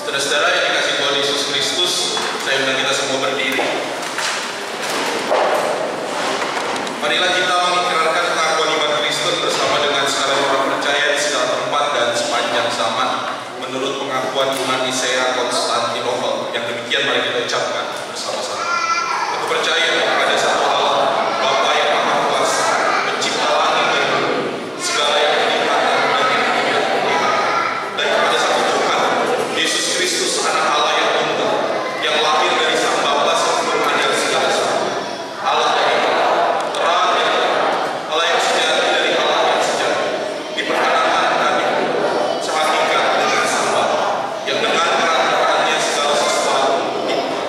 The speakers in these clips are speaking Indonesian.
Saudara-saudara yang dikasih Tuhan Yesus Kristus, saya undang kita semua berdiri. Marilah kita mengikrarkan pengakuan iman Kristen bersama dengan segala orang percaya di segala tempat dan sepanjang zaman, menurut pengakuan iman Nisea Konstantinopel. Yang demikian mari kita ucapkan bersama-sama. Aku percaya kepada satu Allah, Bapa yang Maha Kuasa, Pencipta langit dan bumi, segala yang kelihatan dan yang tidak kelihatan, dan kepada satu Tuhan, Yesus Kristus, Anak Allah yang tunggal, yang lahir dari Sang Bapa sebelum ada segala sesuatu, Allah dari Allah, terang dari Allah yang sejati dari Allah yang sejati, diperkenalkan dan sehakikat dengan Sang Bapa, yang dengan peran-perannya segala sesuatu dibuat.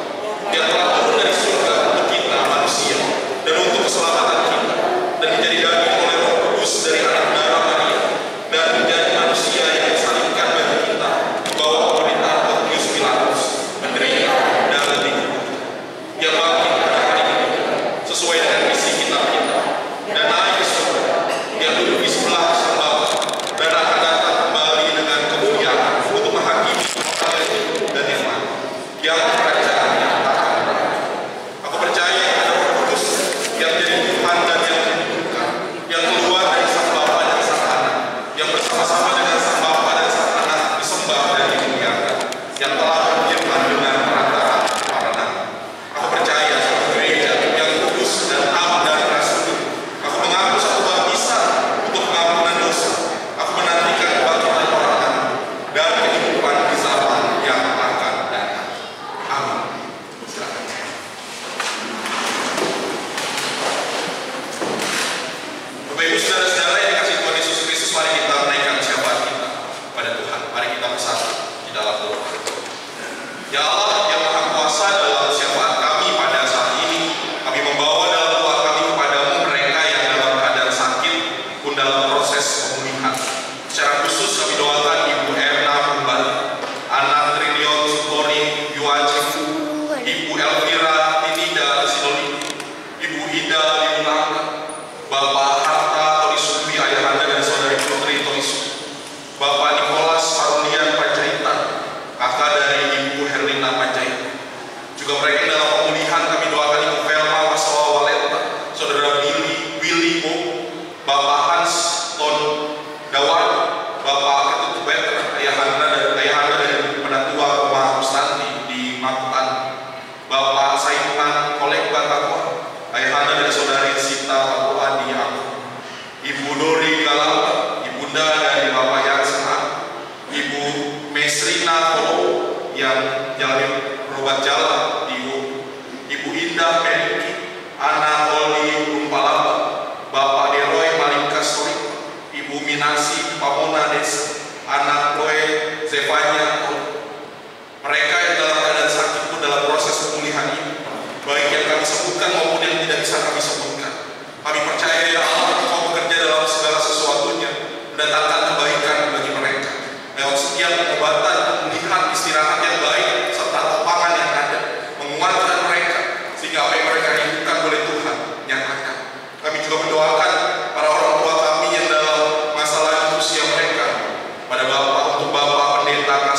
Dia telah turun dari surga untuk kita manusia dan untuk keselamatan kita, dan menjadi daging oleh Roh Kudus dari anak darah Maria, dan menjadi manusia yang disalibkan bagi kita di bawah pemerintahan Pontius Pilatus, menderita dan dikuburkan. Dia bangkit pada hari ketiga sesuai dengan misi kitab kita dan naik ke surga. Dia duduk di sebelah Sang Bapa dan akan datang kembali dengan kemuliaan untuk menghakimi orang yang hidup dan yang mati. Dia kerajaan yang tak akan berakhir. Aku percaya ada Roh Kudus yang jadi Tuhan dan yang menentukan, yang keluar dari Sang Bapa dan Sang Anak, yang bersama-sama dengan Sang Bapa dan Sang Anak disembah dan dimuliakan, yang telah berfirman dengan perantara para nabi. Aku percaya satu gereja yang kudus dan am dan rasul. Aku mengaku satu baptisan untuk pengampunan dosa. Aku menantikan kebangkitan orang mati dan kehidupan di zaman yang akan datang. Amin. Silakan. Bapak Ibu saudara-saudara yang dikasih Tuhan Yesus Kristus, mari kita menaikkan syafaat kita pada Tuhan. Mari kita bersatu di dalam doa. Ya Allah yang Maha Kuasa, dalam syafaat kami pada saat ini, kami membawa dalam doa kami kepadamu mereka yang dalam keadaan sakit pun dalam proses pemulihan. Secara khusus kami doakan Ibu Erna kembali, anak Trilion Sutori Yuaji, Ibu Elvira Tinida Sinoli, Ibu Ida Limulanga, Bapak Harta Torisumbi, Ayahanda dan Saudari Putri Torisumbi, Bapak Nikolas Parunian Panjaitan, kakak dari Ibu Herlina Panjaitan. Juga mereka dalam pemulihan kami doakan Ibu Velma Wasawa Walenta, Saudara Willy Bo, Bapak Hans Ton Dawan, Bapak Ketut Better, Ayahanda dari Penatua Rumah Kustanti di Makutan, Bapak Saiman Kolek Batakwa, Ayahanda dari Saudari Sita Papua di Aku, Ibu Dori Galamba, Ibunda dari Bapak Yansen, Ibu Mesrina Kolo yang jalin berobat jalan di Ibu Indah Meriki, Ana Oli Rumpalamba, Bapak Deroy Malika Story, Ibu Minasi Pamona Desa, anak Chloe Zevanya. Mereka yang dalam keadaan sakit pun dalam proses pemulihan ini, baik yang kami sebutkan maupun yang tidak bisa kami sebutkan. Kami percaya ya Allah, Engkau bekerja dalam segala sesuatunya, mendatangkan kebaikan bagi mereka. Lewat setiap pengobatan, pemulihan, istirahat yang baik, serta topangan yang ada, menguatkan mereka, sehingga apa yang mereka rindukan oleh Tuhan nyatakan. Kami juga mendoakan para orang tua kami yang dalam masalah usia mereka, pada Bapak, untuk Bapak Pendeta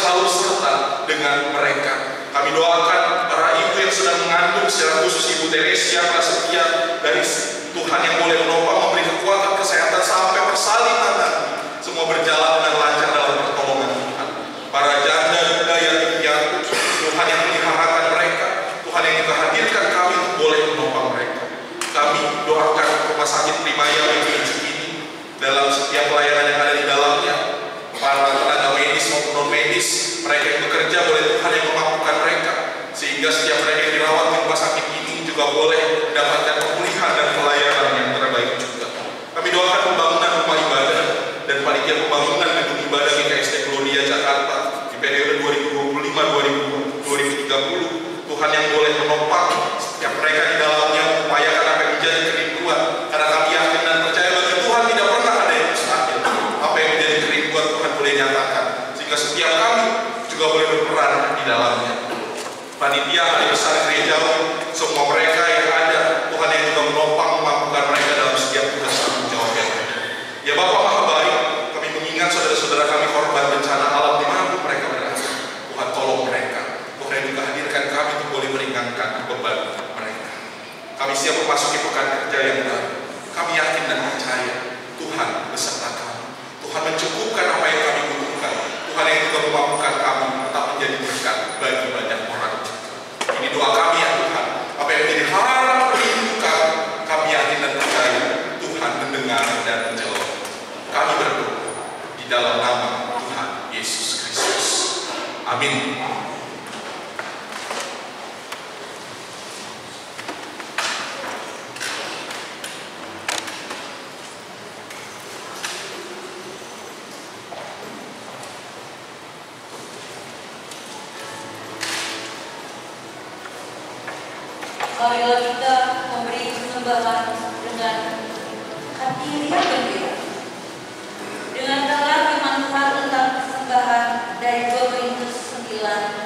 selalu serta dengan mereka. Kami doakan para ibu yang sedang mengandung, secara khusus Ibu Teresia Prasetya, dari Tuhan yang boleh menopang, memberi kekuatan kesehatan sampai persalinan nanti, semua berjalan dengan lancar dalam pertolongan Tuhan. Para janda duda yatim piatu, Tuhan yang meliharakan mereka, Tuhan yang juga hadirkan kami untuk boleh menopang mereka. Kami doakan rumah sakit Primaya BPJS ini dalam setiap pelayanan yang ada di dalamnya, para tenaga medis maupun non medis, mereka yang bekerja boleh Tuhan yang memampukan mereka, sehingga setiap mereka yang dirawat di rumah sakit ini juga boleh mendapatkan pemulihan dan pelayanan yang terbaik juga. Kami doakan pembangunan rumah ibadah dan panitia pembangunan gedung ibadah GKST Gloria Jakarta di periode 2025-2030. Tuhan yang boleh menopang setiap mereka di dalamnya, mengupayakan apa yang menjadi kerinduan, karena kami yakin dan percaya bagi Tuhan tidak pernah ada yang mustahil. Apa yang menjadi kerinduan Tuhan boleh nyatakan, sehingga setiap kami juga boleh berperan di dalamnya. Panitia hari besar gerejawi, semua mereka yang ada, Tuhan yang juga menopang, memampukan mereka dalam setiap tugas tanggung jawab yang ada. Ya Bapa Maha Baik, kami mengingat saudara-saudara kami korban bencana alam di mana mereka berada. Tuhan tolong mereka. Tuhan yang juga hadirkan kami untuk boleh meringankan beban mereka. Kami siap memasuki pekan kerja yang baru. Kami yakin dan percaya Tuhan beserta kami. Tuhan mencukupkan apa yang kami butuhkan. Tuhan yang juga memampukan kami tetap menjadi berkat bagi banyak orang. Ini doa kami ya Tuhan. Apa yang menjadi harapan rindu kami yakin dan percaya Tuhan mendengar dan menjawab. Kami berdoa di dalam nama Tuhan Yesus Kristus. Amin. Marilah kita memberi persembahan dengan hati yang gembira. Dengan dengar firman Tuhan tentang persembahan dari 2 Korintus 9